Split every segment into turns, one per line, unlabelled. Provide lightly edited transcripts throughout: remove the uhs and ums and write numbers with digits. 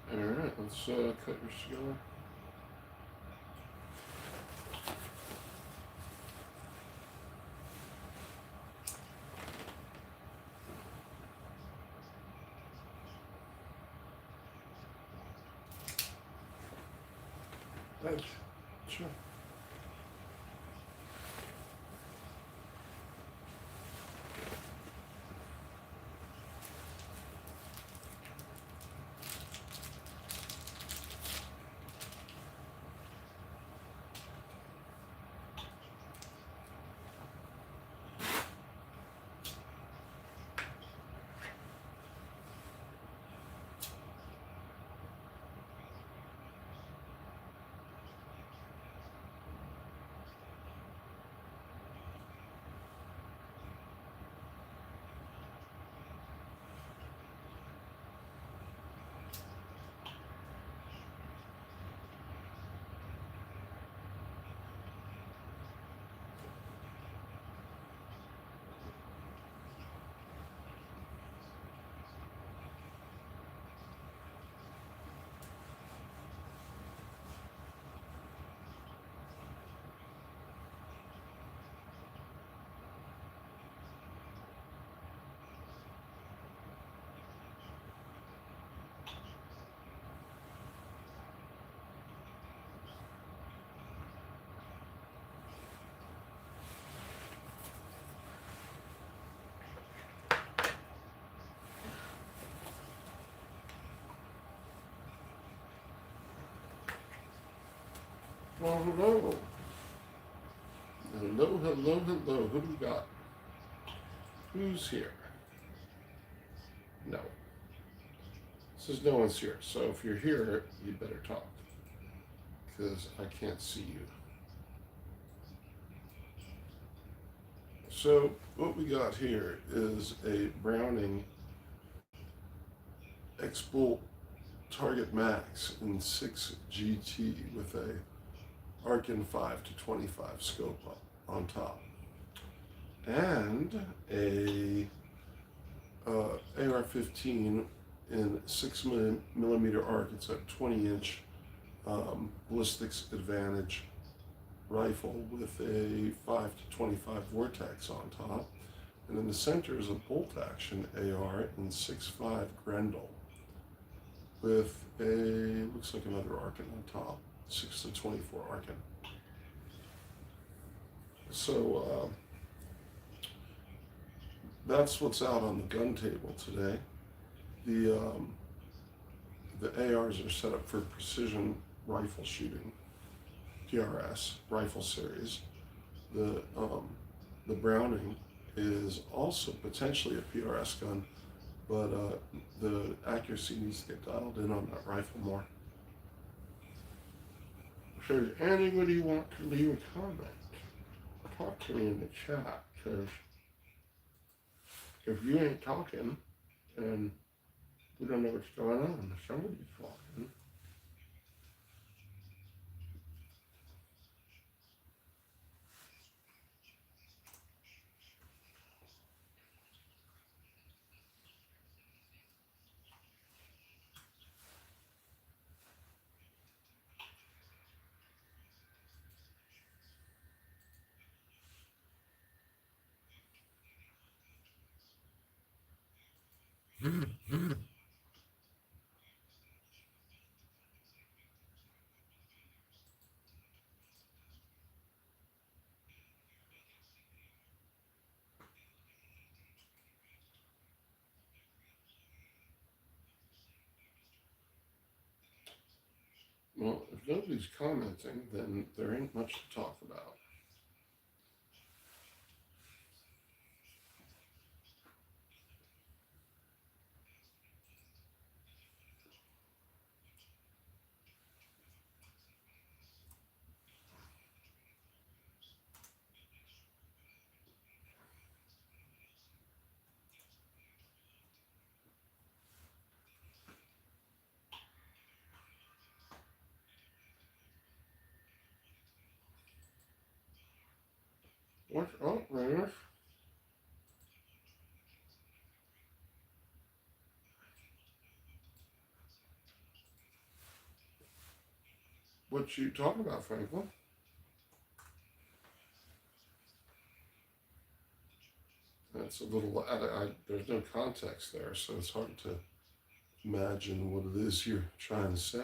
Alright, let's cut your cigar. Thanks. Sure. Well, hello. Hello, hello, hello. Who do we got? Who's here? No. Says no one's here. So if you're here, you better talk. Because I can't see you. So what we got here is a Browning X-Bolt Target Max in 6 GT with a Arkin 5 to 25 scope on top, and a AR-15 in 6mm arc. It's a 20-inch ballistics advantage rifle with a 5 to 25 Vortex on top, and in the center is a bolt action AR in 6.5 Grendel with a, looks like another Arkin on top, 6 to 24 Arkin. So that's what's out on the gun table today. The ARs are set up for precision rifle shooting, PRS rifle series. The Browning is also potentially a PRS gun, but the accuracy needs to get dialed in on that rifle more. If there's anybody want to leave a comment, talk to me in the chat, because if you ain't talking, then we don't know what's going on. Somebody's talking. Well, if nobody's commenting, then there ain't much to talk about. What's up, Rainish? what you talking about, Franklin? That's a little. There's no context there, so it's hard to imagine what it is you're trying to say.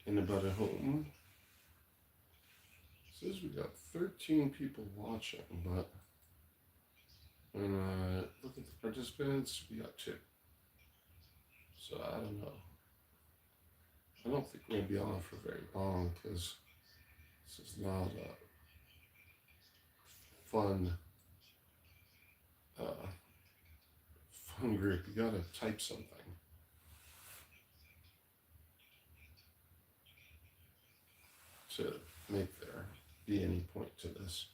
Anybody home? It says we got 13 people watching, but when I look at the participants, we got 2. So I don't know. I don't think we're going to be on for very long because this is not a fun, uh, fun group. You got to type something to make there be any point to this.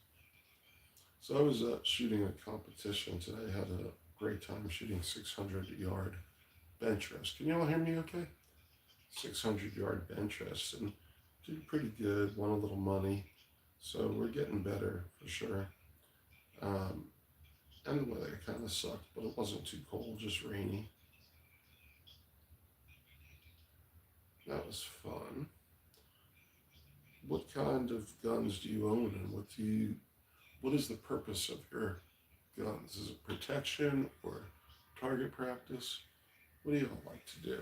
So I was shooting a competition today. I had a great time shooting 600-yard bench rest. Can you all hear me okay? 600-yard bench rest, and did pretty good, won a little money. So we're getting better for sure. And the weather kind of sucked, but it wasn't too cold, just rainy. That was fun. What kind of guns do you own, and what is the purpose of your guns? Is it protection or target practice? What do you all like to do?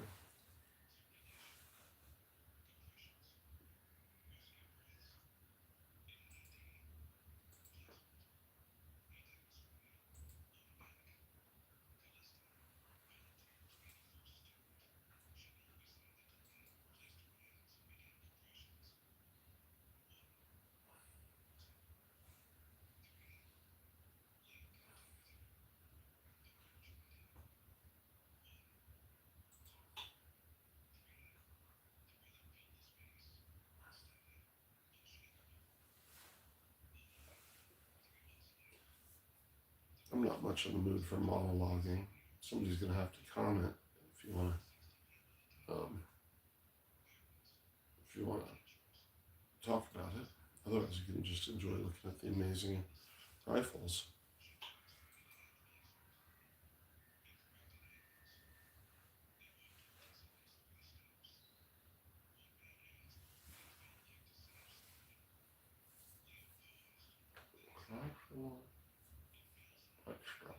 I'm not much in the mood for monologuing. Somebody's gonna have to comment if you want to talk about it. Otherwise, you can just enjoy looking at the amazing rifles. Rifle extra.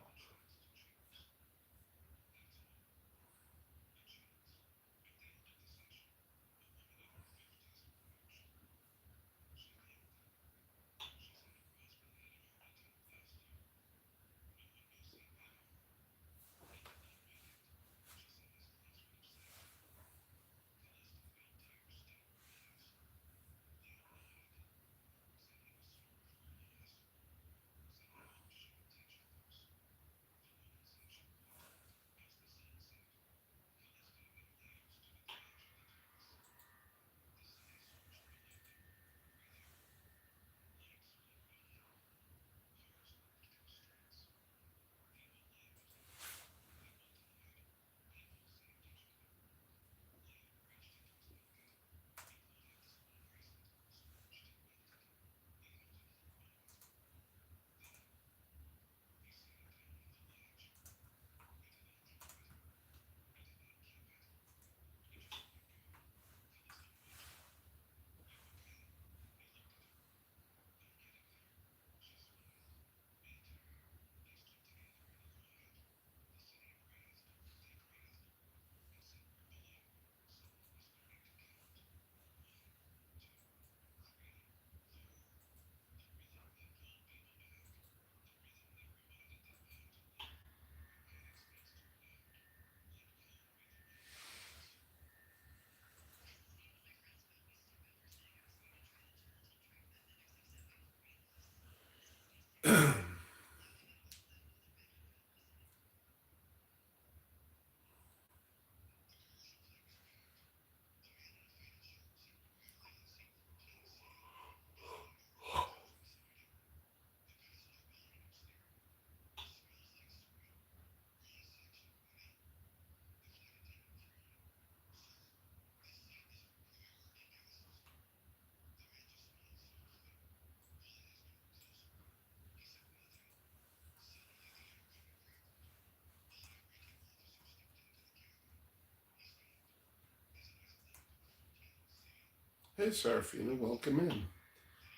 Hey, Serafina, welcome in.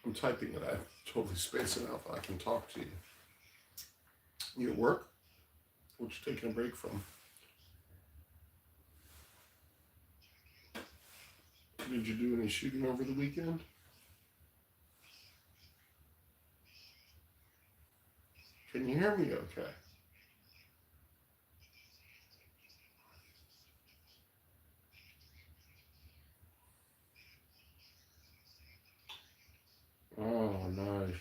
I'm typing it. I'm totally spacing out, but I can talk to you. You at work? What you taking a break from? Did you do any shooting over the weekend? Can you hear me okay? Oh, nice.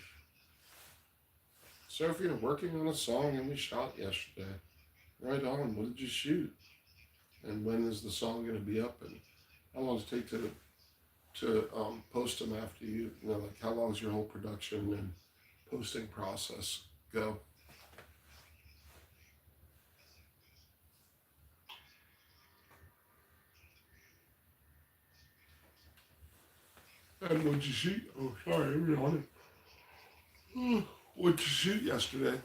Sophia, working on a song and we shot yesterday. Right on. What did you shoot? And when is the song going to be up? And how long does it take to post them after you know, like how long is your whole production and posting process go? And what'd you shoot? Oh, sorry, I'm yawning. What'd you shoot yesterday?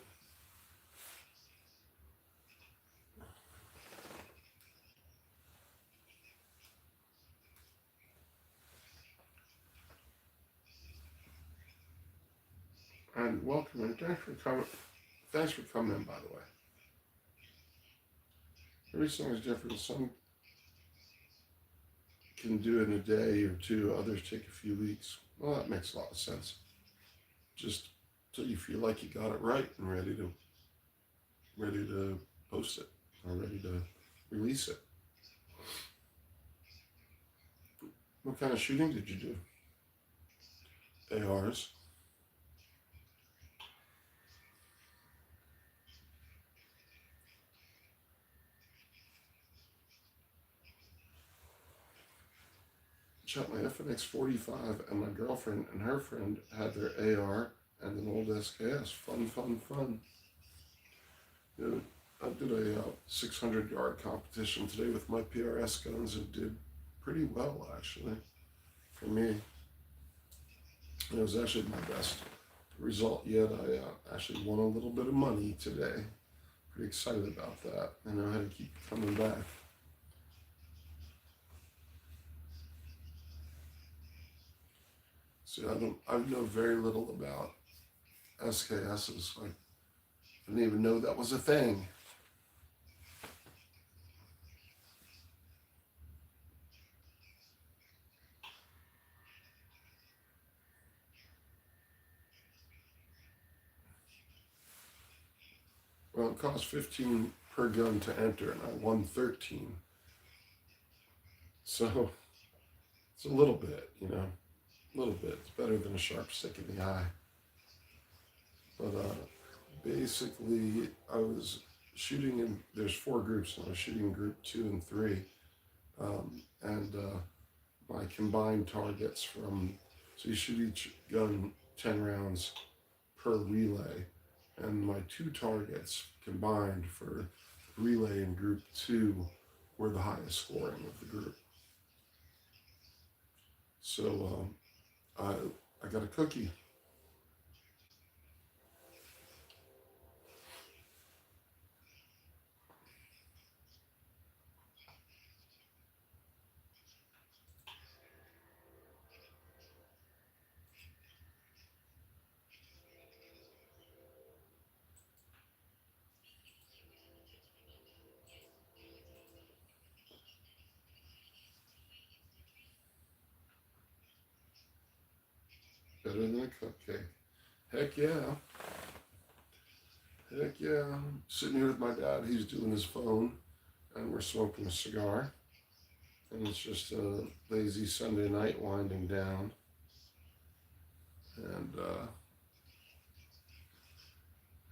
And welcome and thanks for coming. Thanks for coming in, by the way. Every song is different. Some can do it in a day or two. Others take a few weeks. Well, that makes a lot of sense. Just till you feel like you got it right and ready to post it or ready to release it. What kind of shooting did you do? ARs. Shot my FNX 45, and my girlfriend and her friend had their AR and an old SKS. Fun, fun, fun. You know, I did a 600-yard competition today with my PRS guns and did pretty well, actually, for me. It was actually my best result yet. I actually won a little bit of money today. Pretty excited about that. I know how to keep coming back. See, I know very little about SKSs. I didn't even know that was a thing. Well, it cost 15 per gun to enter, and I won 13. So it's a little bit, you know, a little bit. It's better than a sharp stick in the eye. But basically, I was shooting in. There's four groups, and I was shooting group 2 and 3, and my combined targets from. So you shoot each gun 10 rounds per relay, and my two targets combined for relay in group 2 were the highest scoring of the group. So I got a cookie. Better than a cupcake. Heck yeah. Heck yeah. I'm sitting here with my dad. He's doing his phone, and we're smoking a cigar. And it's just a lazy Sunday night winding down. And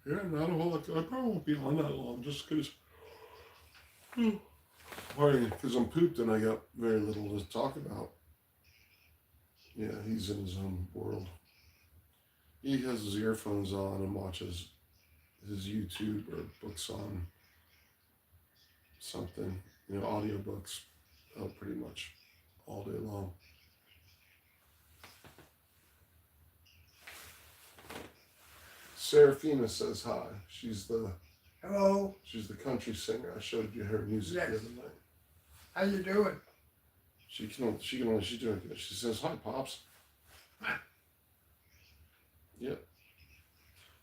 yeah, not a whole lot. I probably won't be on that long just because. Pardon me, because I'm pooped and I got very little to talk about. Yeah, he's in his own world. He has his earphones on and watches his YouTube or books on something, you know, audiobooks pretty much all day long. Serafina says hi.
Hello.
She's the country singer. I showed you her music
Yes.
the other night.
How you doing?
She's doing good. She says, "Hi, Pops." Yep.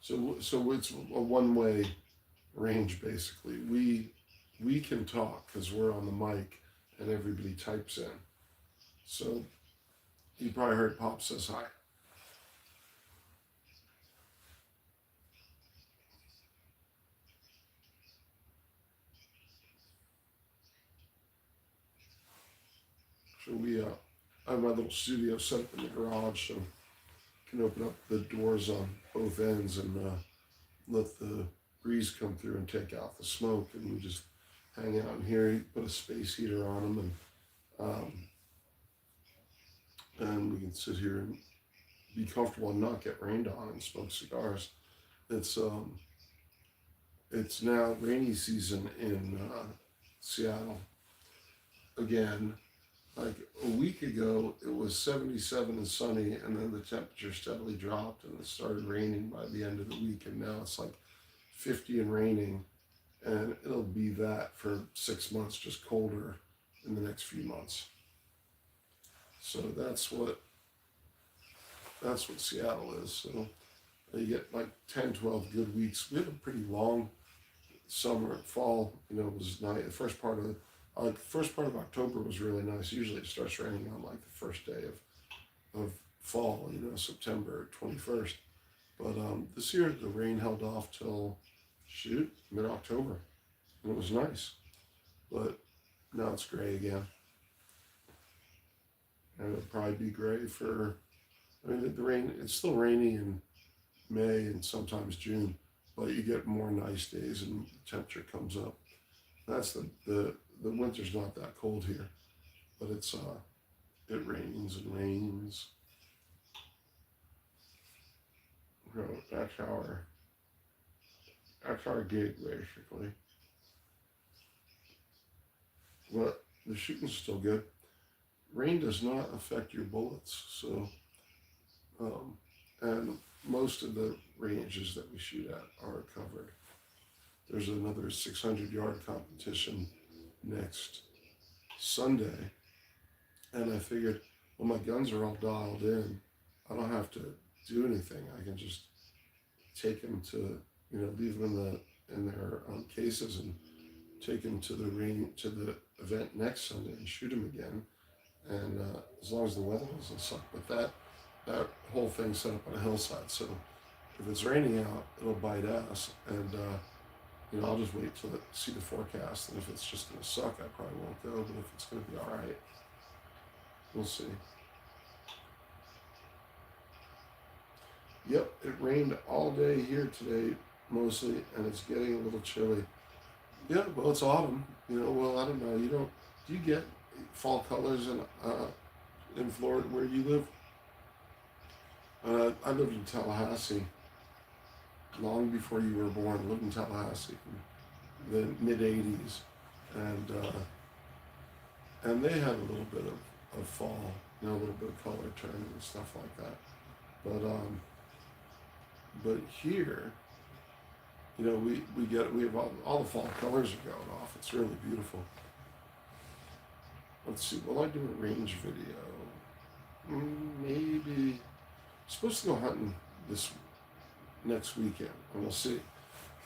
So it's a one-way range basically. We can talk because we're on the mic and everybody types in. So you probably heard Pop says hi. So I have my little studio set up in the garage, so can open up the doors on both ends and let the breeze come through and take out the smoke, and we just hang out in here. Put a space heater on them, and we can sit here and be comfortable and not get rained on and smoke cigars. It's now rainy season in Seattle again. Like a week ago, it was 77 and sunny, and then the temperature steadily dropped, and it started raining by the end of the week, and now it's like 50 and raining, and it'll be that for 6 months, just colder in the next few months. So that's what Seattle is. So you get like 10, 12 good weeks. We had a pretty long summer. Fall, was nice. The first part of October was really nice. Usually it starts raining on like the first day of fall, September 21st. But this year the rain held off till mid-October, and it was nice. But now it's gray again, and it'll probably be gray for. The rain. It's still rainy in May and sometimes June, but you get more nice days and the temperature comes up. That's the winter's not that cold here, but it rains and rains. So that's our gig basically. But the shooting's still good. Rain does not affect your bullets, so and most of the ranges that we shoot at are covered. There's another 600-yard competition next Sunday, and I figured, well, my guns are all dialed in. I don't have to do anything. I can just take them to, leave them in their cases and take them to the event next Sunday and shoot them again. And as long as the weather doesn't suck, but that whole thing's set up on a hillside, so if it's raining out, it'll bite ass, and I'll just wait till see the forecast, and if it's just gonna suck, I probably won't go, but if it's gonna be all right, we'll see. Yep, it rained all day here today, mostly, and it's getting a little chilly. Yeah, well, it's autumn, well, I don't know, do you get fall colors in Florida where you live? I lived in Tallahassee long before you were born. I lived in Tallahassee in the mid-'80s, and they had a little bit of fall, a little bit of color turn and stuff like that. But here, we have all the fall colors are going off. It's really beautiful. Let's see. Will I do a range video? Maybe. Supposed to go hunting this next weekend, and we'll see.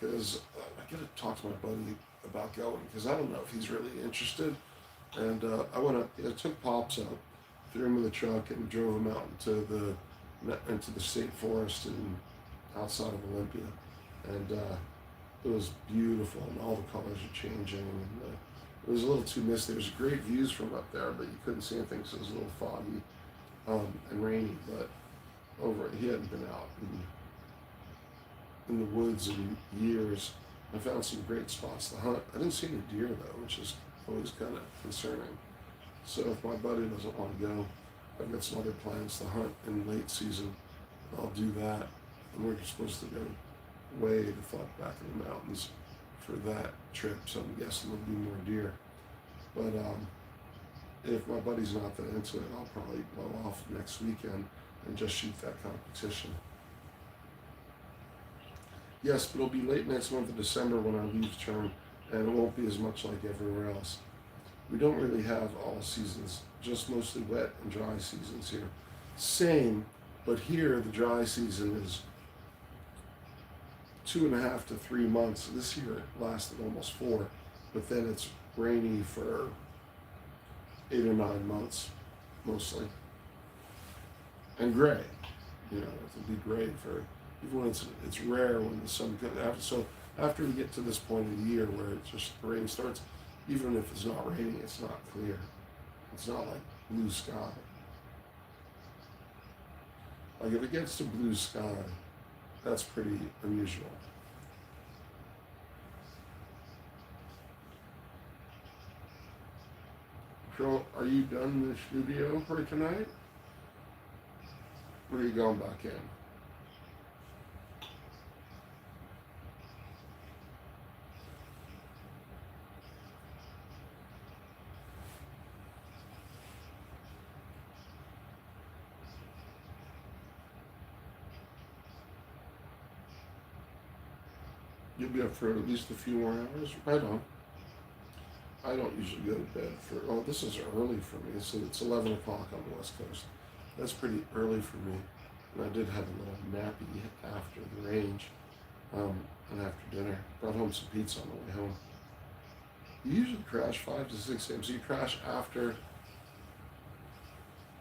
Because I got to talk to my buddy about going, because I don't know if he's really interested. And I took Pops out, threw him in the truck, and drove him out into the state forest and outside of Olympia. And it was beautiful, and all the colors are changing. And it was a little too misty. There was great views from up there, but you couldn't see anything, so it was a little foggy and rainy. But he hadn't been out in the woods in years. I found some great spots to hunt. I didn't see any deer though, which is always kind of concerning. So if my buddy doesn't want to go, I've got some other plans to hunt in late season. I'll do that. And we're supposed to go way the fuck back in the mountains for that trip, so I'm guessing there'll be more deer. But if my buddy's not that into it, I'll probably blow off next weekend and just shoot that competition. Yes, but it'll be late next month of December when our leaves turn, and it won't be as much like everywhere else. We don't really have all seasons just mostly wet and dry seasons here. Same, but here the dry season is 2.5 to 3 months. This year it lasted almost 4, but then it's rainy for 8 or 9 months mostly, and gray. You know, it'll be gray for even when it's rare when the sun comes after. So after we get to this point of the year where it just the rain starts, even if it's not raining, it's not clear. It's not like blue sky. Like if it gets to blue sky, that's pretty unusual. So, are you done in the studio for tonight? Or are you going back in? You'll be up for at least a few more hours? Right on. I don't usually go to bed for, oh, this is early for me. So it's 11 o'clock on the West Coast. That's pretty early for me. And I did have a little nappy after the range and after dinner. Brought home some pizza on the way home. You usually crash 5 to 6 a.m. So you crash after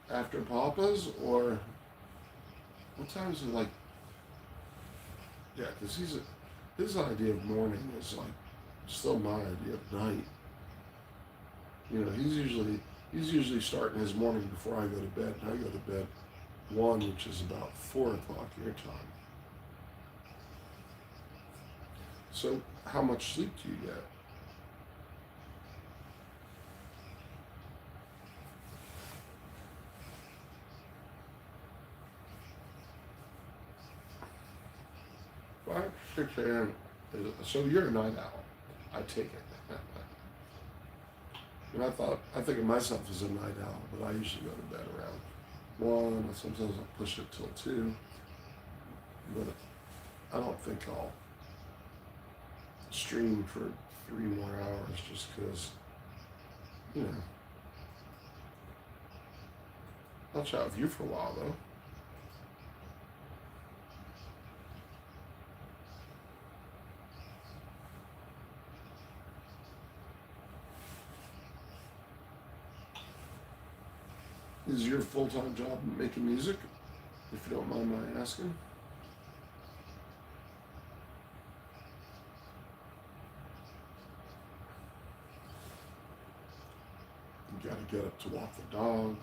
Papa's, or what time is it? Like, yeah, because his idea of morning is like still my idea of night. You know, he's usually starting his morning before I go to bed, and I go to bed 1, which is about 4 o'clock your time. So how much sleep do you get? Five, 6 a.m. So you're a night owl. I take it. And I think of myself as a night owl, but I usually go to bed around 1, and sometimes I'll push it till 2. But I don't think I'll stream for 3 more hours just because, you know. I'll chat with you for a while though. Is your full-time job making music, if you don't mind my asking? You gotta get up to walk the dog.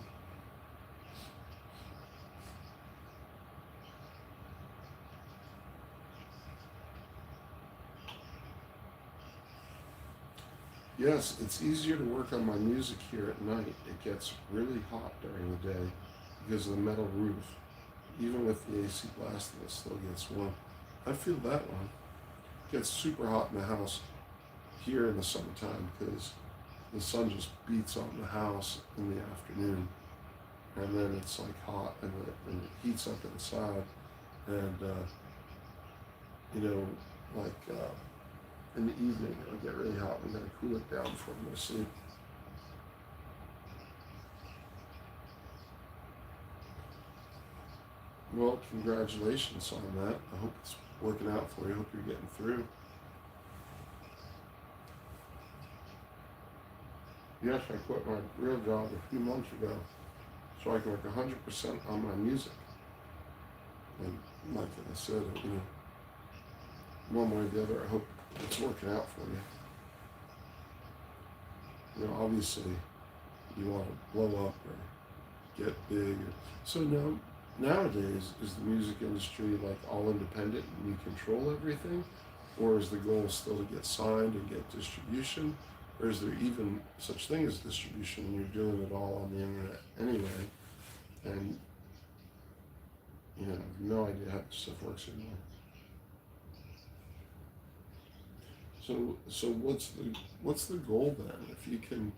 Yes, it's easier to work on my music here at night. It gets really hot during the day because of the metal roof. Even with the AC blasting, it still gets warm. I feel that one. It gets super hot in the house here in the summertime because the sun just beats on the house in the afternoon. And then it's like hot and it heats up inside. And, you know, like, in the evening, it'll get really hot. We gotta cool it down before we go to sleep. Well, congratulations on that. I hope it's working out for you. I hope you're getting through. Yes, I quit my real job a few months ago so I can work 100% on my music. And like I said, you know, one way or the other, I hope it's working out for you. You know, obviously, you want to blow up or get big. So now, nowadays, is the music industry like all independent and you control everything? Or is the goal still to get signed and get distribution? Or is there even such thing as distribution and you're doing it all on the internet anyway? And, you know, I have no idea how this stuff works anymore. So what's the goal then? If you can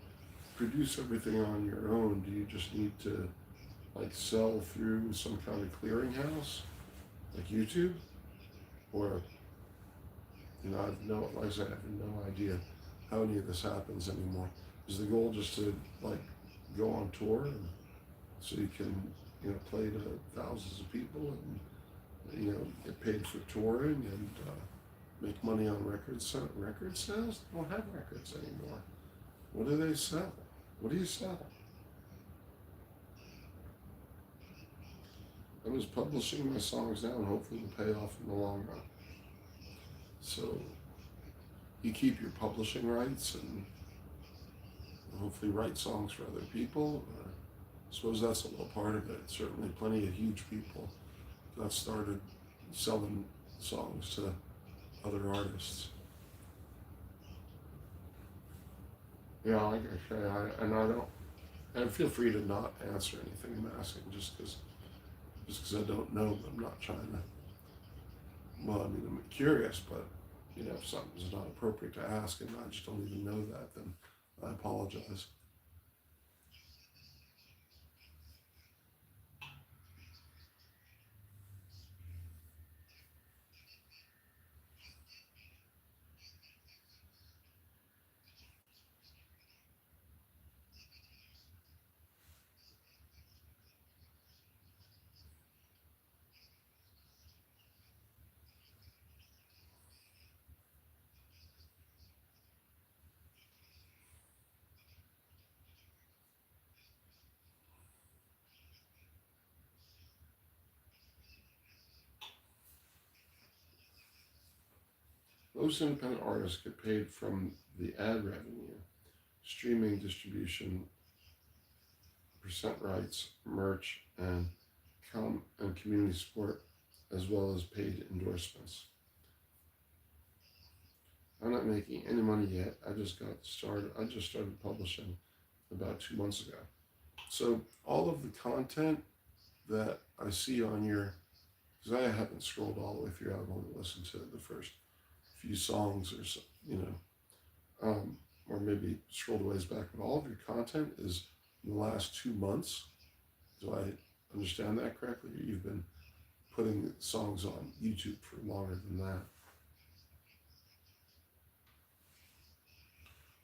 produce everything on your own, do you just need to like sell through some kind of clearinghouse, like YouTube, or like I said, I have no idea how any of this happens anymore. Is the goal just to like go on tour, and so you can, play to thousands of people and, get paid for touring and make money on records. Record sales? They don't have records anymore. What do they sell? What do you sell? I was publishing my songs now and hopefully it'll pay off in the long run. So you keep your publishing rights and hopefully write songs for other people. I suppose that's a little part of it. Certainly plenty of huge people got started selling songs to other artists. Yeah, like I say, and feel free to not answer anything I'm asking just because I don't know, but I'm not trying to, well, I mean, I'm curious, but, if something's not appropriate to ask and I just don't even know that, then I apologize. Most independent artists get paid from the ad revenue, streaming distribution, percent rights, merch, and community support, as well as paid endorsements. I'm not making any money yet. I just started publishing about 2 months ago. So all of the content that I see on your, because I haven't scrolled all the way through, I've only listened to the first few songs or so, or maybe scrolled a ways back, but all of your content is in the last 2 months. Do I understand that correctly? Or you've been putting songs on YouTube for longer than that?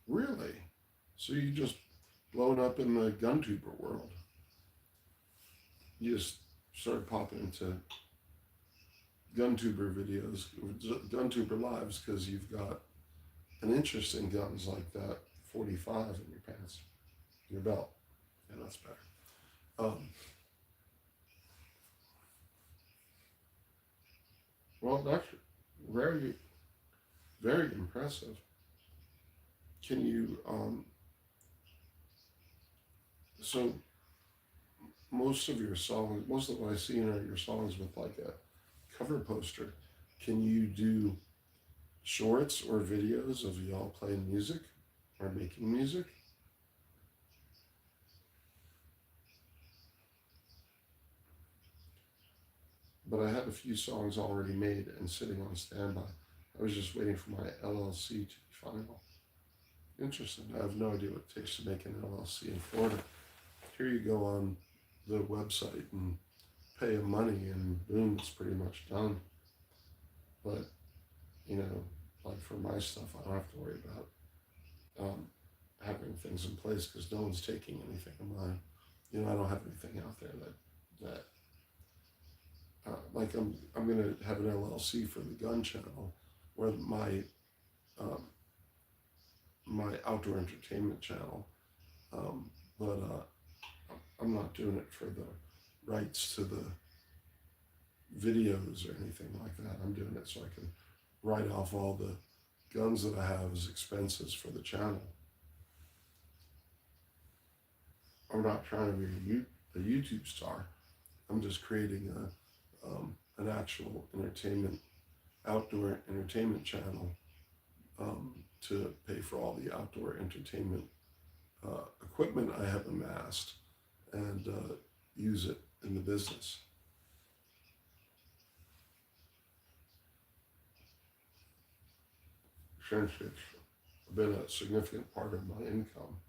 Really? So you just blown up in the guntuber world? You just started popping into guntuber videos, guntuber lives, because you've got an interest in guns like that 45 in your pants, in your belt. Yeah, that's better. Well, that's very, very impressive. Can you, so most of what I see are your songs with like a cover poster. Can you do shorts or videos of y'all playing music or making music? But I have a few songs already made and sitting on standby. I was just waiting for my LLC to be final. Interesting. I have no idea what it takes to make an LLC in Florida. Here you go on the website and pay them money and boom, it's pretty much done. But, like for my stuff, I don't have to worry about having things in place because no one's taking anything of mine. I don't have anything out there that like I'm gonna have an LLC for the gun channel, where my outdoor entertainment channel, but I'm not doing it for the rights to the videos or anything like that. I'm doing it so I can write off all the guns that I have as expenses for the channel. I'm not trying to be a YouTube star. I'm just creating an actual outdoor entertainment channel to pay for all the outdoor entertainment equipment I have amassed and use it in the business. Since it's been a significant part of my income,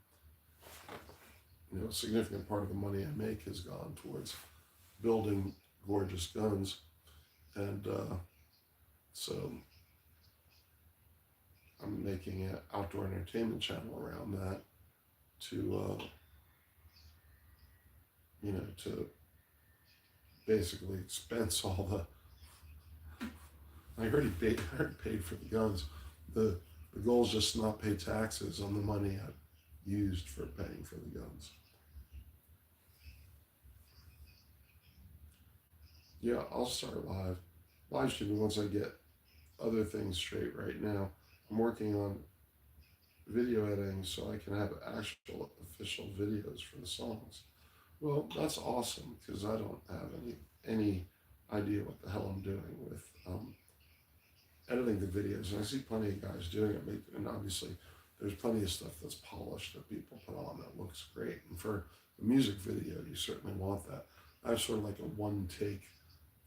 a significant part of the money I make has gone towards building gorgeous guns, and so I'm making an outdoor entertainment channel around that to to basically expense all the. I already paid for the guns. The goal is just to not pay taxes on the money I used for paying for the guns. Yeah, I'll start live streaming once I get other things straight. Right now, I'm working on video editing so I can have actual official videos for the songs. Well, that's awesome because I don't have any idea what the hell I'm doing with editing the videos, and I see plenty of guys doing it. And obviously, there's plenty of stuff that's polished that people put on that looks great. And for a music video, you certainly want that. I have sort of like a one take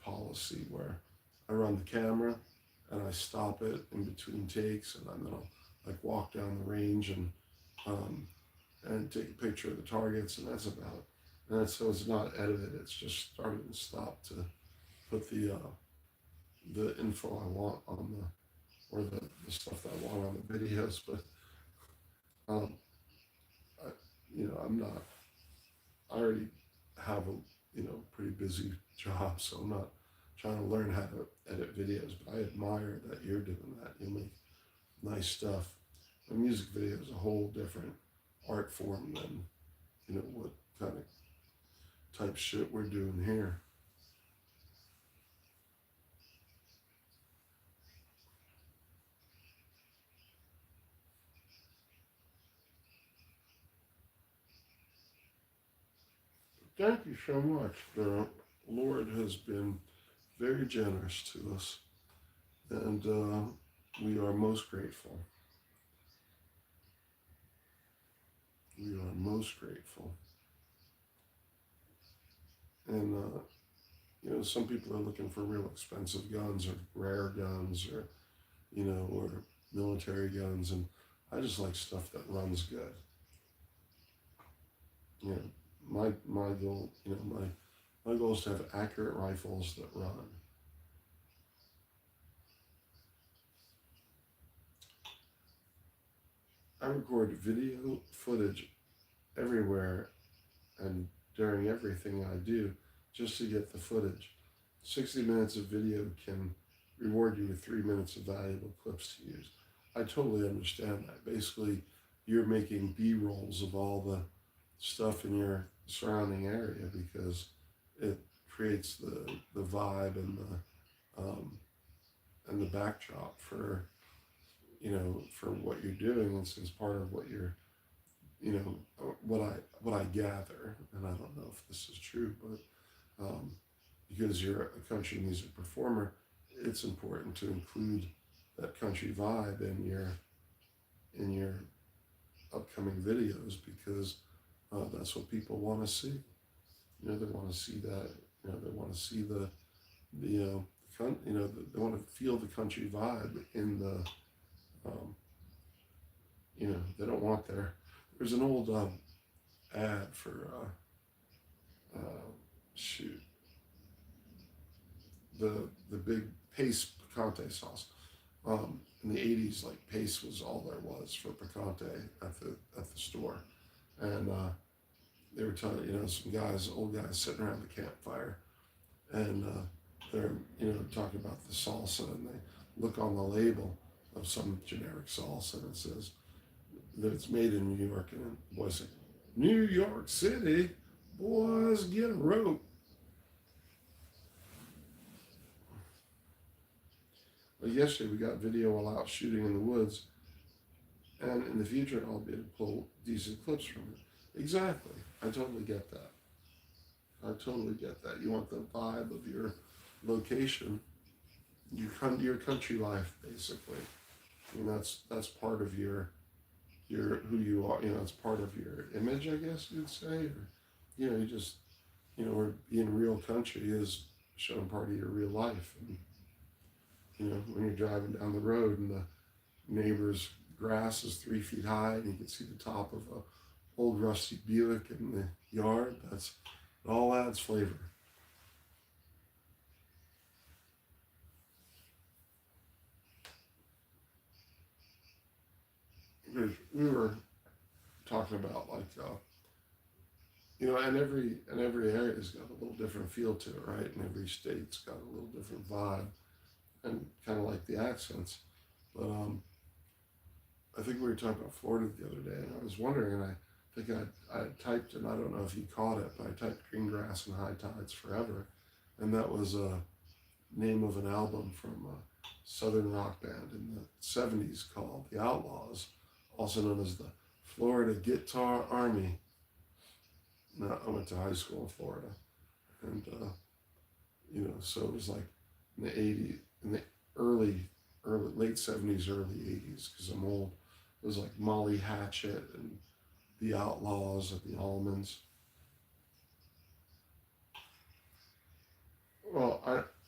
policy where I run the camera and I stop it in between takes, and then I'll like walk down the range um, and take a picture of the targets, and that's about it. And that's, so it's not edited; it's just started and stopped to put the info I want on the stuff that I want on the videos. But um, I, I'm not. I already have a pretty busy job, so I'm not trying to learn how to edit videos. But I admire that you're doing that. You make nice stuff. A music video is a whole different art form than what kind of type shit we're doing here. Thank you so much. The Lord has been very generous to us, and we are most grateful. We are most grateful. And some people are looking for real expensive guns or rare guns or military guns, and I just like stuff that runs good. You know, my goal, my goal is to have accurate rifles that run. I record video footage everywhere and during everything I do just to get the footage. 60 minutes of video can reward you with 3 minutes of valuable clips to use. I totally understand that. Basically, you're making B-rolls of all the stuff in your surrounding area because it creates the vibe and the backdrop for for what you're doing. It's part of what you're what I gather, and I don't know if this is true, but because you're a country music performer, it's important to include that country vibe in your upcoming videos because that's what people want to see. They want to see that. They want to see they want to feel the country vibe in the they don't want there's an old ad for shoot the big Pace picante sauce. In the 80s, like Pace was all there was for picante at the store, and they were telling some old guys sitting around the campfire, and they're talking about the salsa, and they look on the label of some generic salsa and it says that it's made in New York, and the boys say, "New York City, boys get a rope." But yesterday we got video while out shooting in the woods, and in the future I'll be able to pull decent clips from it. Exactly. I totally get that. I totally get that. You want the vibe of your location, your country life, basically. That's part of your who you are. It's part of your image, I guess you'd say. Or you just where being real country is showing part of your real life. And when you're driving down the road and the neighbor's grass is 3 feet high and you can see the top of a old rusty Buick in the yard, it all adds flavor. Because we were talking about and every area's got a little different feel to it, right? And every state's got a little different vibe, and kind of like the accents. But I think we were talking about Florida the other day, and I was wondering, and I think I typed, and I don't know if you caught it, but I typed "Green Grass and High Tides Forever," and that was a name of an album from a southern rock band in the '70s called the Outlaws, also known as the Florida Guitar Army. Now, I went to high school in Florida, and so it was like in the '80s, in the late '70s, early '80s, because I'm old. It was like Molly Hatchet and the Outlaws and the Almonds. Well,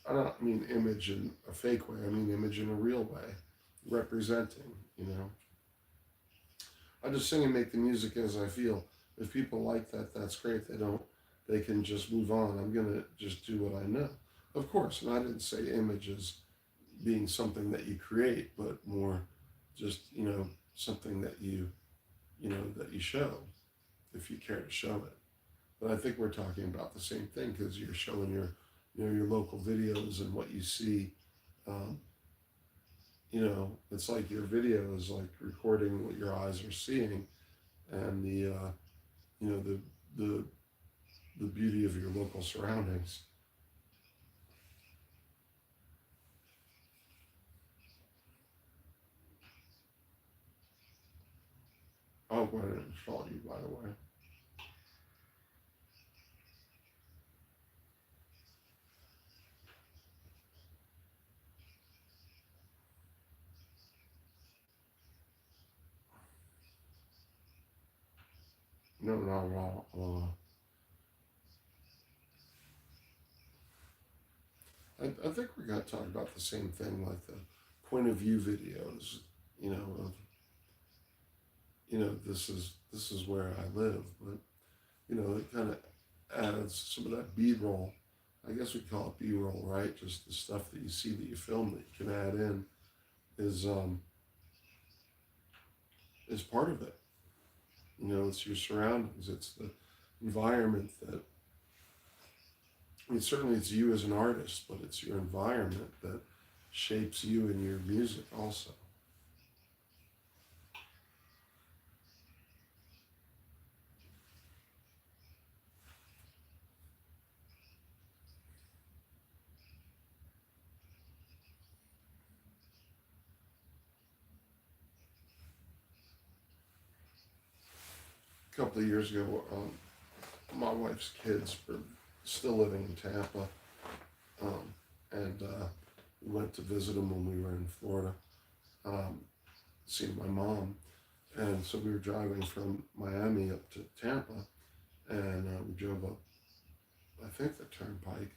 I don't mean image in a fake way. I mean image in a real way, representing. I just sing and make the music as I feel. If people like that, that's great. They don't. They can just move on. I'm gonna just do what I know. Of course, and I didn't say image as being something that you create, but more just something that you show if you care to show it. But I think we're talking about the same thing because you're showing your local videos and what you see. Um, it's like your video is like recording what your eyes are seeing, and the the the beauty of your local surroundings. Oh, I didn't fault you, by the way. No, not at all. I think we're gonna talk about the same thing, like the point of view videos. Of this is where I live, but it kind of adds some of that B roll. I guess we call it B roll, right? Just the stuff that you see that you film that you can add in is is part of it. It's your surroundings. It's the environment that. I mean, certainly it's you as an artist, but it's your environment that shapes you and your music also. A couple of years ago, my wife's kids were still living in Tampa, and we went to visit them when we were in Florida, um, seeing my mom. And so we were driving from Miami up to Tampa, and we drove up, I think, the turnpike,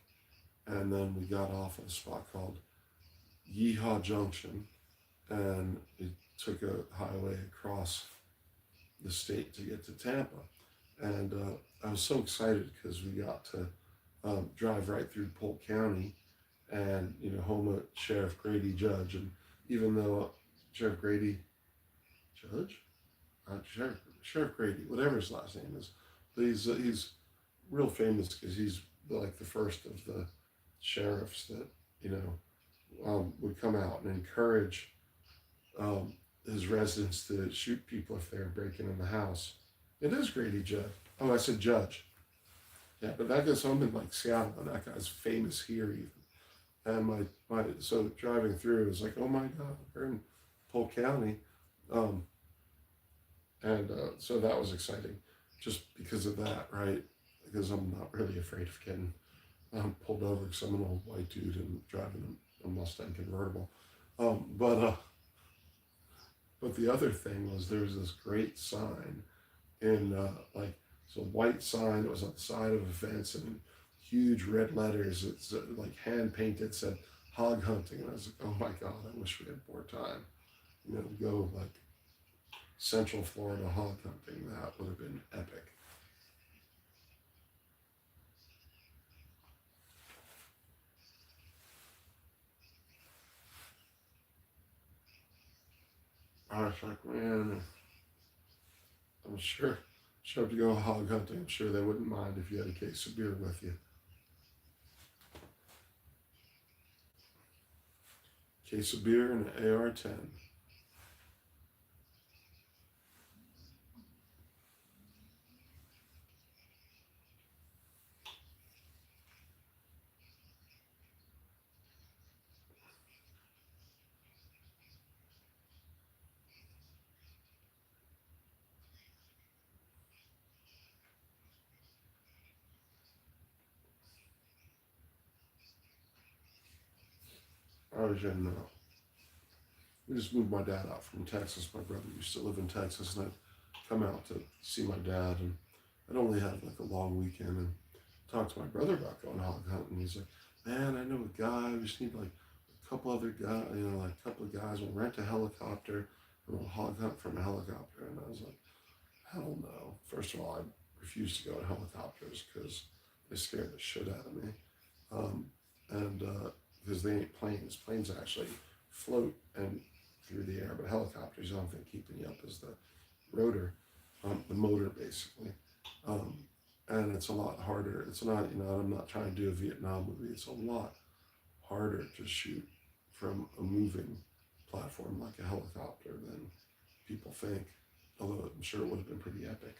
and then we got off at a spot called Yeehaw Junction, and we took a highway across the state to get to Tampa. And I was so excited because we got to drive right through Polk County, and home of Sheriff Grady Judge. And even though Sheriff Grady Judge, Sheriff Grady, whatever his last name is, but he's real famous because he's like the first of the sheriffs that would come out and encourage um, his residents to shoot people if they were breaking in the house. It is Grady Judge. Oh, I said Judge. Yeah, but that guy's home in like Seattle, and that guy's famous here even. And so driving through, it was like, oh my God, we're in Polk County, um, and so that was exciting, just because of that, right? Because I'm not really afraid of getting pulled over because I'm an old white dude and driving a Mustang convertible. But but the other thing was there was this great sign in like it's a white sign that was on the side of a fence and in huge red letters. It's like hand painted, said hog hunting, and I was like, oh my God, I wish we had more time. To go like Central Florida hog hunting. That would have been epic. I was like, man, I'm sure Show up to go hog hunting. I'm sure they wouldn't mind if you had a case of beer with you. Case of beer and an AR-10. I was in, we just moved my dad out from Texas. My brother used to live in Texas, and I'd come out to see my dad, and I'd only have like a long weekend, and talked to my brother about going hog hunting. He's like, man, I know a guy, we just need like a couple other guys, like a couple of guys, we'll rent a helicopter, and we'll hog hunt from a helicopter. And I was like, hell no. First of all, I refused to go in helicopters because they scared the shit out of me. And because they ain't planes. Planes actually float and through the air, but helicopters, the only thing keeping you up is the rotor, the motor basically. And it's a lot harder. It's not, I'm not trying to do a Vietnam movie. It's a lot harder to shoot from a moving platform like a helicopter than people think. Although I'm sure it would have been pretty epic.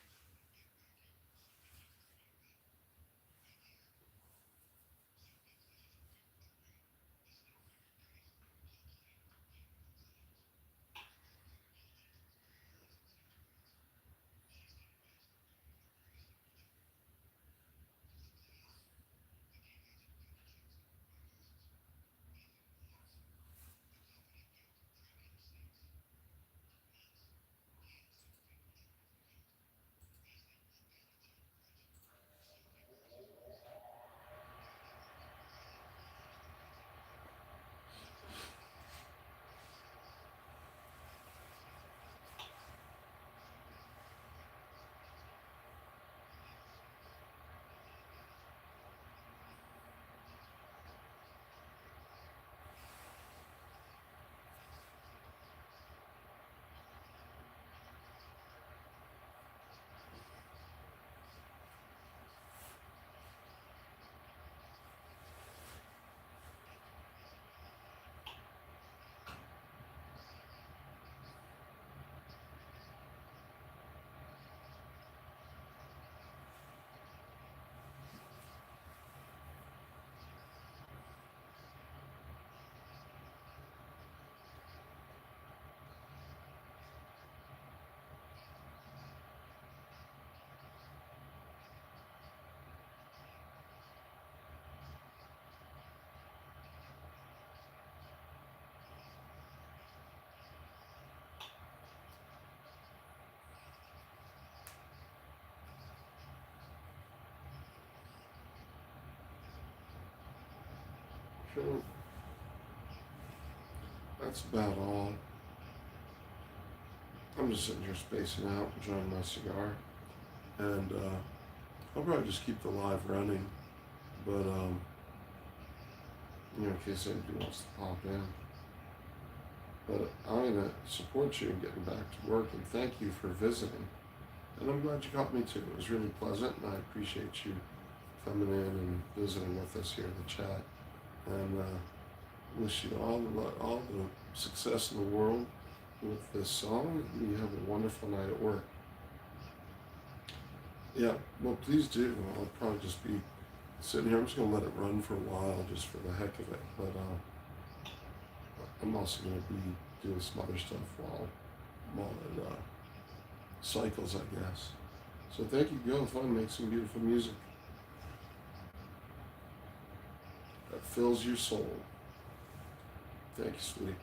So that's about all. I'm just sitting here spacing out, enjoying my cigar, and I'll probably just keep the live running, but in case anybody wants to pop in. But I'm gonna support you in getting back to work, and thank you for visiting. And I'm glad you caught me too. It was really pleasant, and I appreciate you coming in and visiting with us here in the chat. And wish you all the success in the world with this song. You have a wonderful night at work. Yeah, well, please do. I'll probably just be sitting here. I'm just going to let it run for a while just for the heck of it. But I'm also going to be doing some other stuff while it cycles, I guess. So thank you. Go have fun. Make some beautiful music that fills your soul. Thank you, sweetie.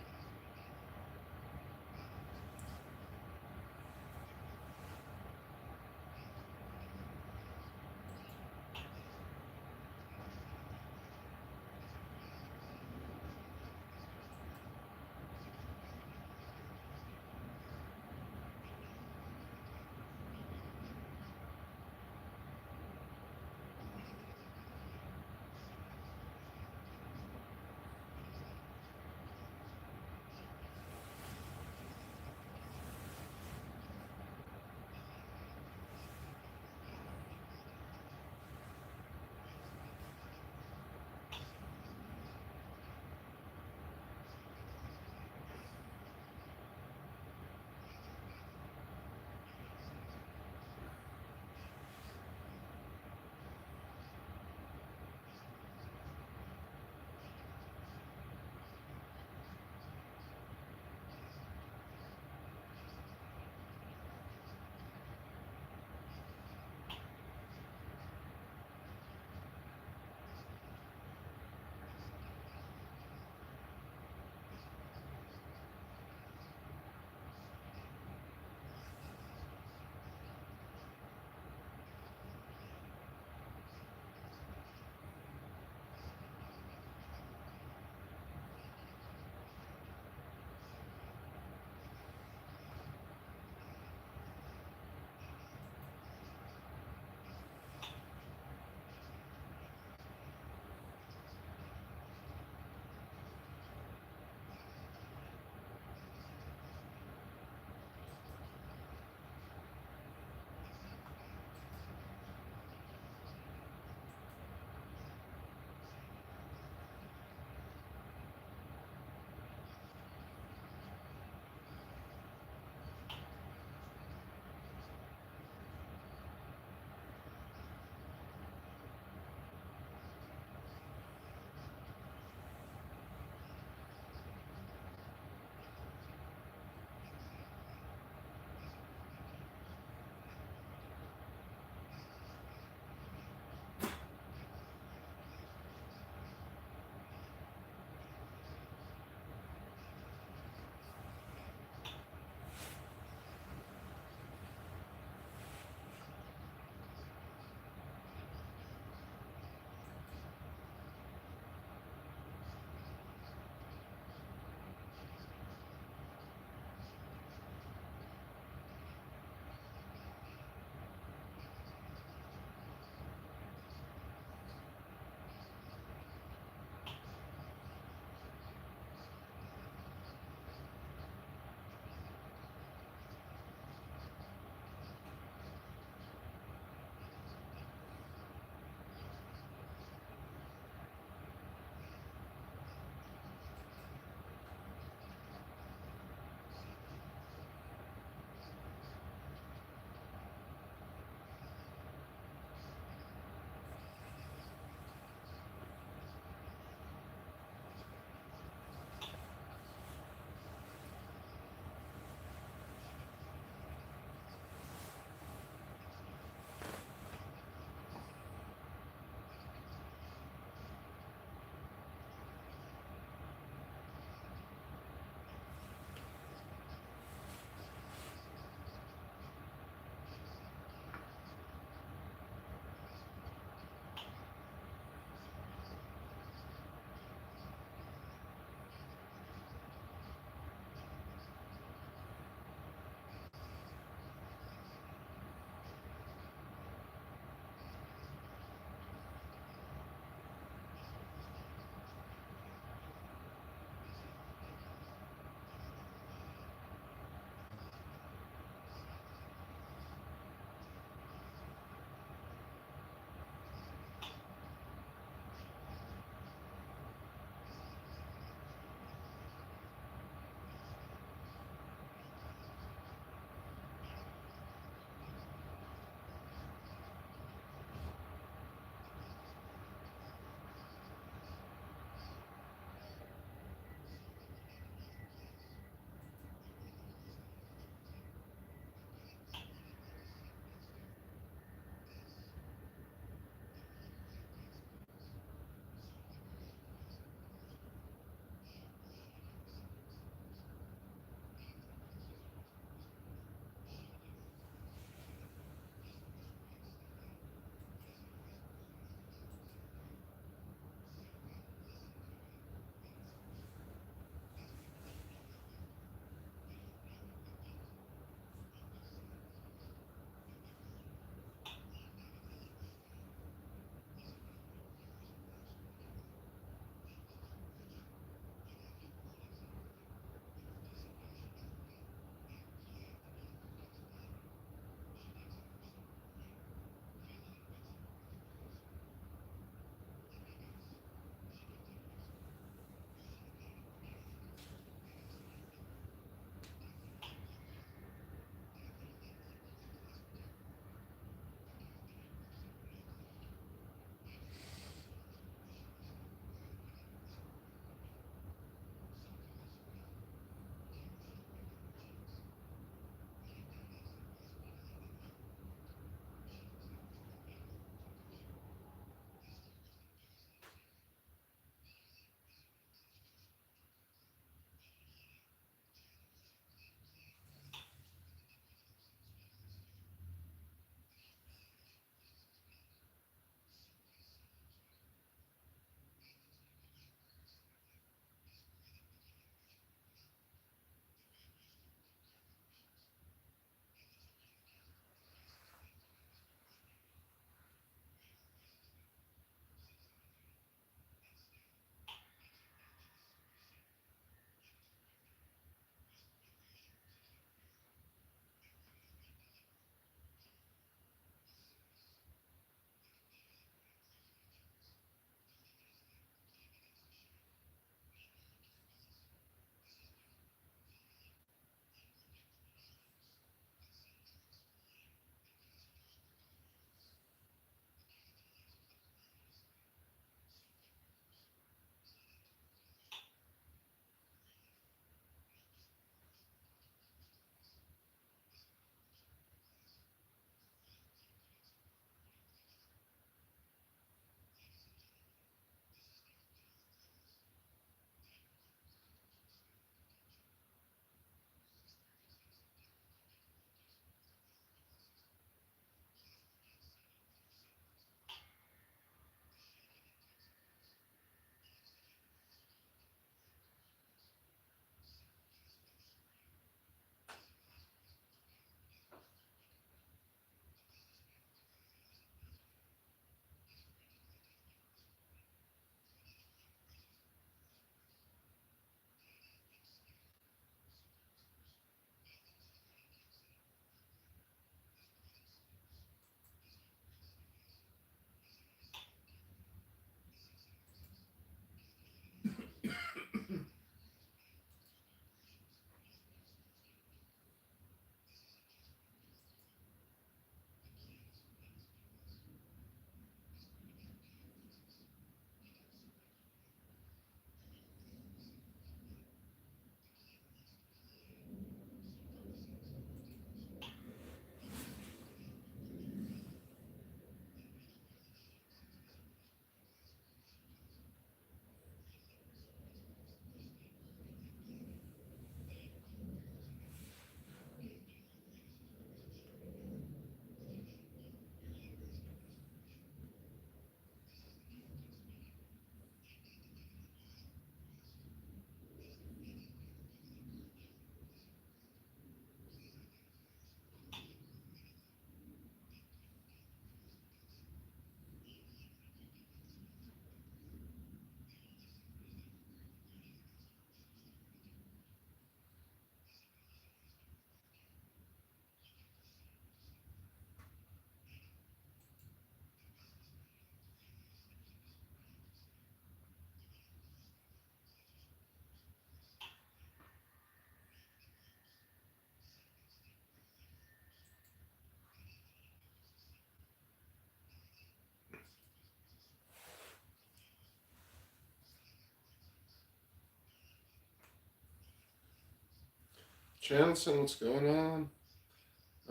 Jansen, what's going on?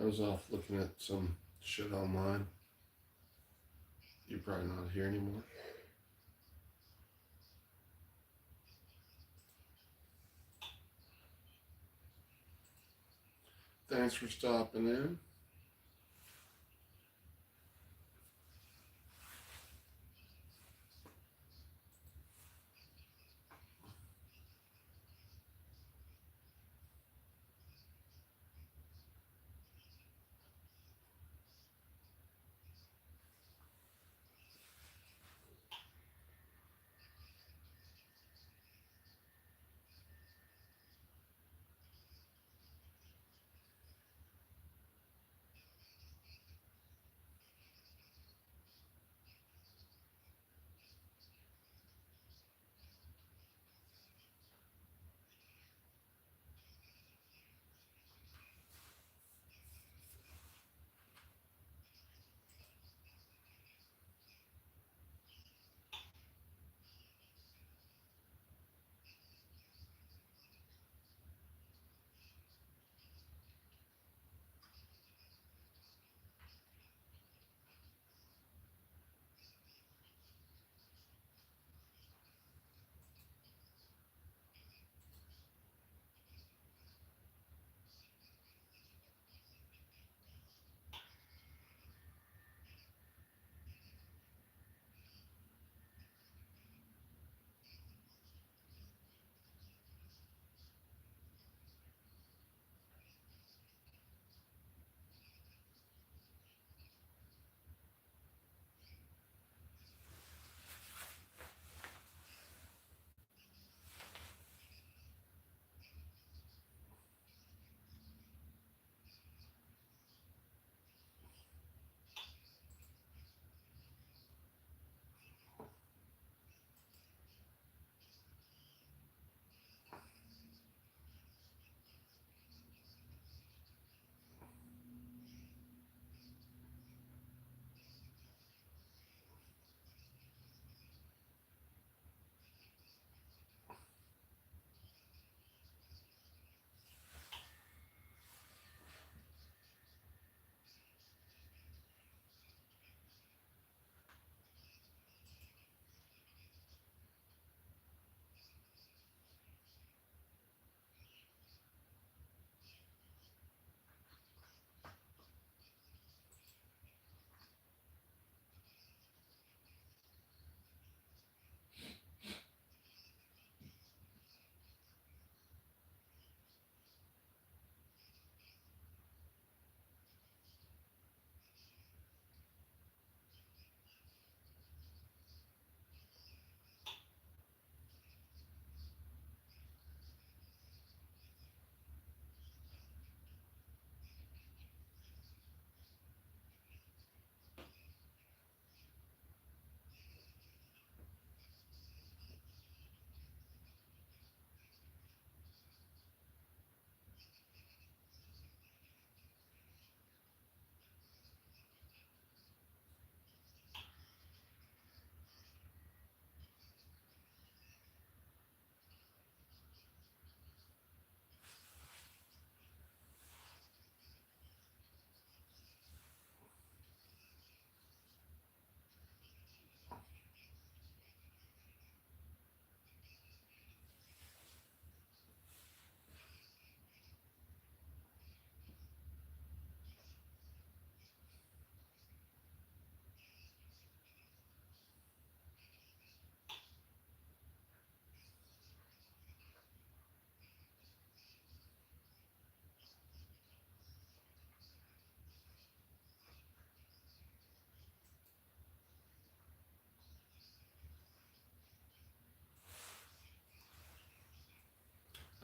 I was off looking at some shit online. You're probably not here anymore. Thanks for stopping in.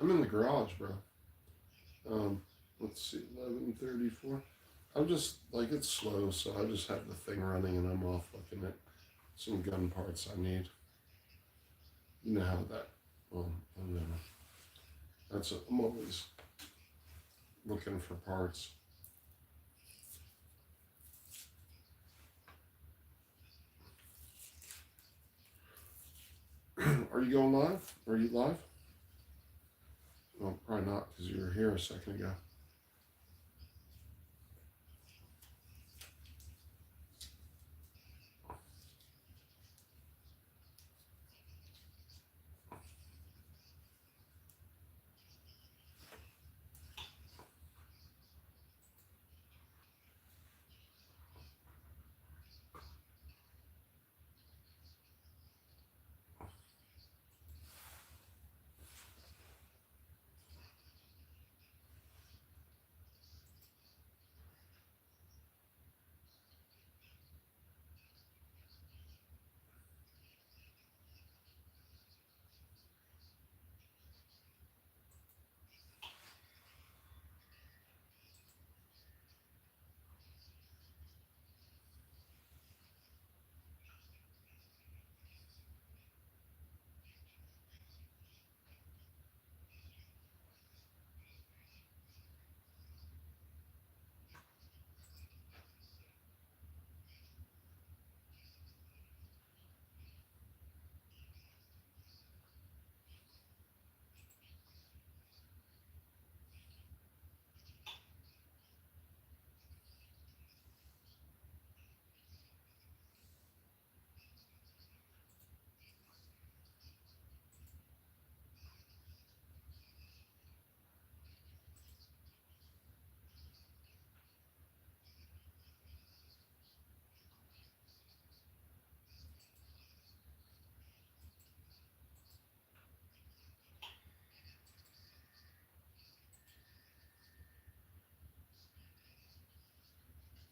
I'm in the garage, bro. Let's see, 11:34. I'm just like it's slow, so I just have the thing running and I'm off looking at some gun parts I need. You know how that. Well, I don't know. I'm always looking for parts. Are you going live? Are you live? Well, probably not because you were here a second ago.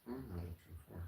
What am I looking for?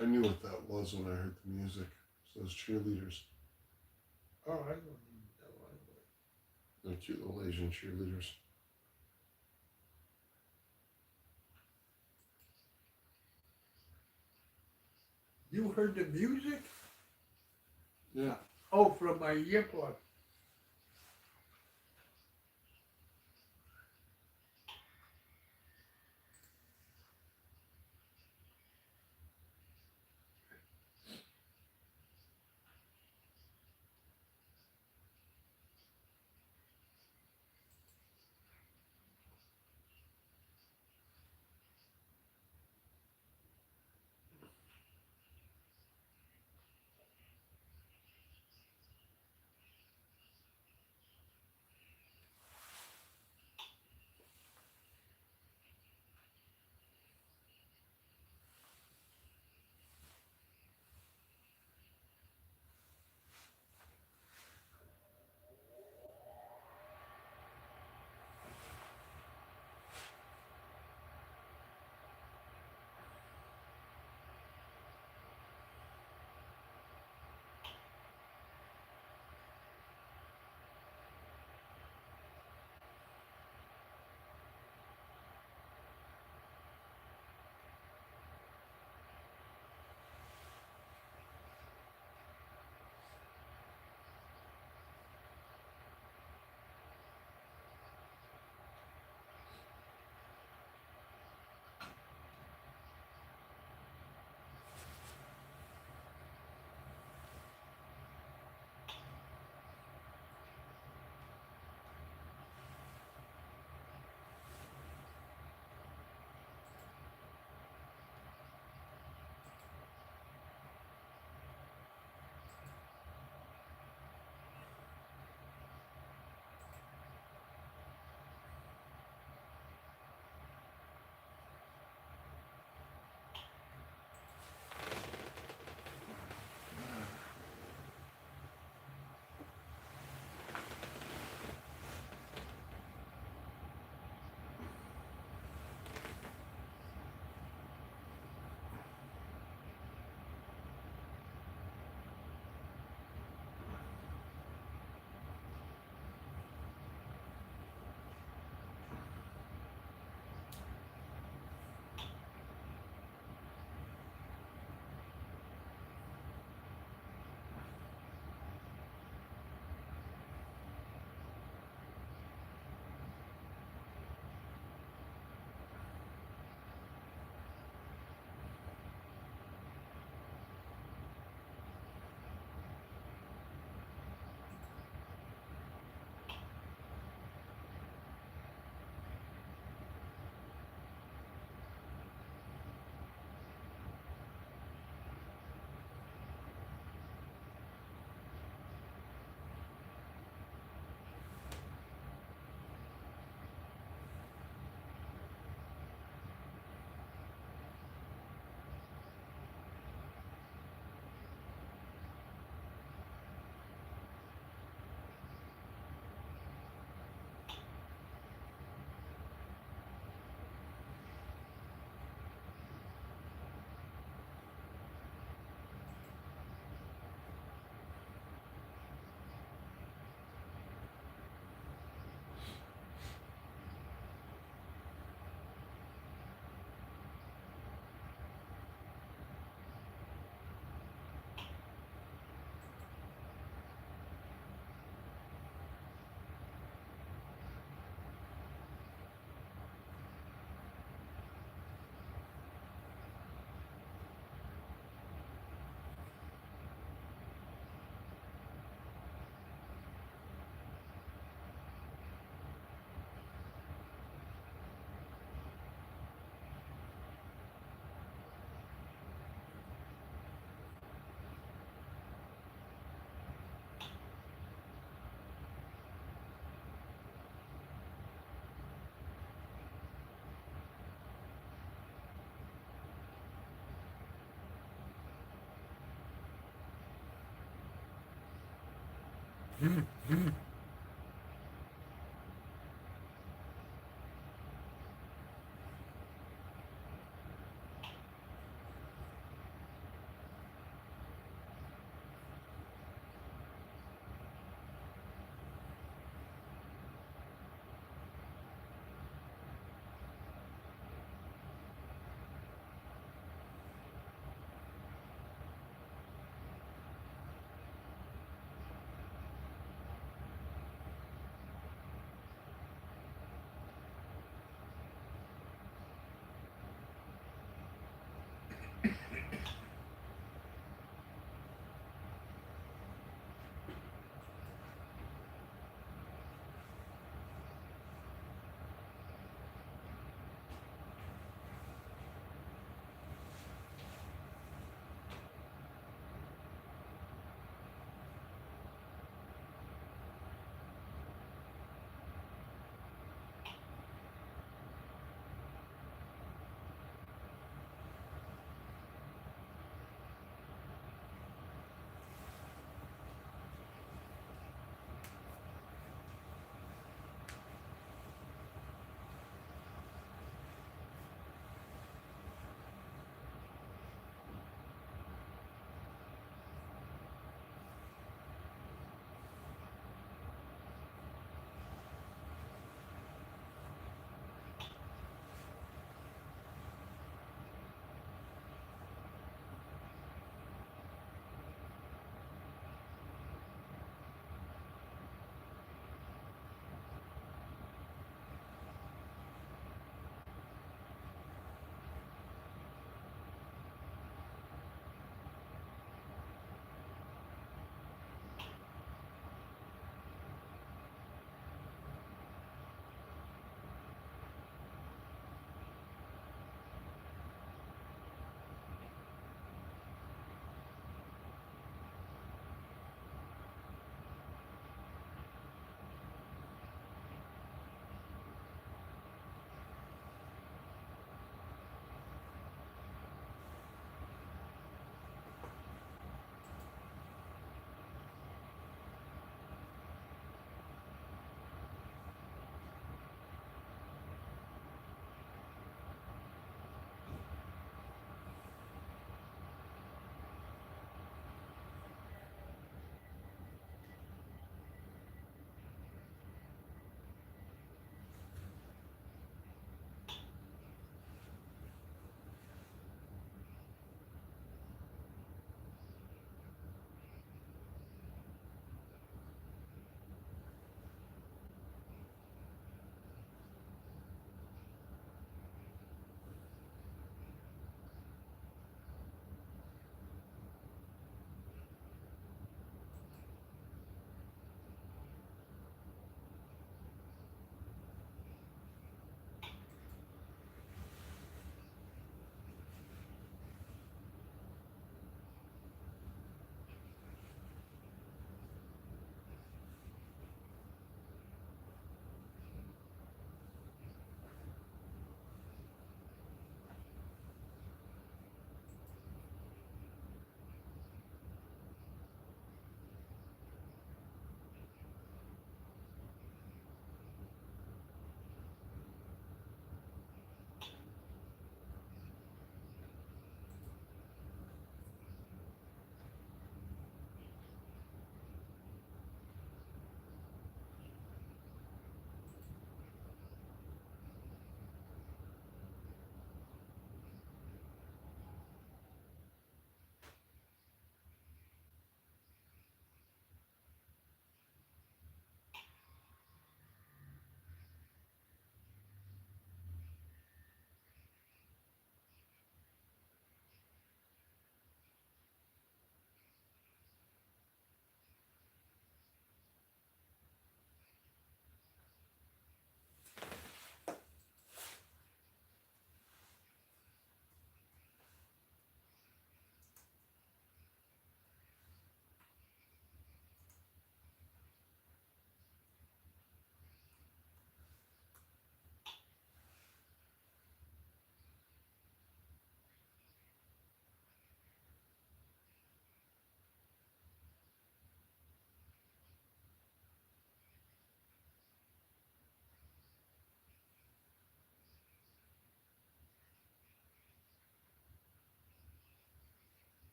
I knew what that was when I heard the music. So those cheerleaders.
Oh, I don't even know what it was.
They're cute little Asian cheerleaders.
You heard the music?
Yeah.
Oh, from my earpod.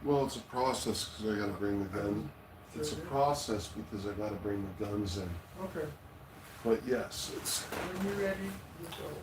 Well, it's a process because I got to bring the gun. It's a process because I got to bring the guns in.
Okay.
But yes, it's
When you're ready, you go.